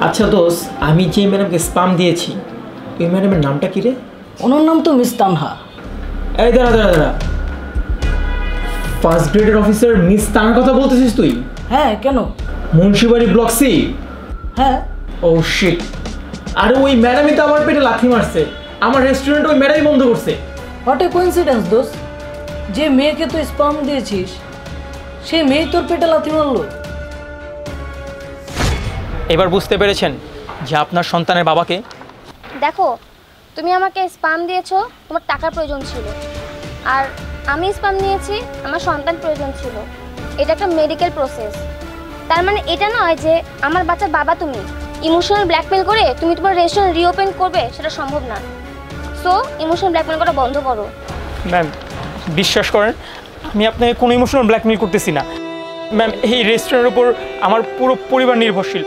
আচ্ছা দোস্ত, আমি যে ম্যাডামকে স্পাম দিয়েছি ওই ম্যাডামের নামটা কি রে? ওনার নাম তো মিস তানহা। এই দাঁড়া দাঁড়া দাঁড়া, ফার্স্ট গ্রেডের অফিসার মিস তানার কথা বলতেছিস তুই? হ্যাঁ, কেন? Munshibari block C. হ্যাঁ। ও শিট, আরে ওই ম্যাডামই তো আমার পেটে লাথি মারছে, আমার রেস্টুরেন্ট ওই ম্যাডামই বন্ধ করছে। হোয়াট এ কোইন্সিডেন্স দোস্ত, যে মেয়েকে তুই স্পাম দিয়েছিস সেই মেয়ে তোর পেটে লাথি মারলো। এবার বুঝতে পেরেছেন যে আপনার সন্তানের বাবাকে? দেখো, তুমি আমাকে স্পাম দিয়েছো, তোমার টাকার প্রয়োজন ছিল, আর আমি স্পাম নিয়েছি, আমার সন্তান প্রয়োজন ছিল। এটা একটা মেডিকেল প্রসেস। তার মানে এটা নয় যে আমার বাচ্চার বাবা তুমি ইমোশনাল ব্ল্যাকমেল করে তুমি তোমার রেস্টুরেন্ট রিওপেন করবে, সেটা সম্ভব না। সো ইমোশনাল ব্ল্যাকমেল করা বন্ধ করো। ম্যাম বিশ্বাস করেন, আমি আপনাকে কোনো ইমোশনাল ব্ল্যাকমেল করতেছি না ম্যাম। এই রেস্টুরেন্টের উপর আমার পুরো পরিবার নির্ভরশীল।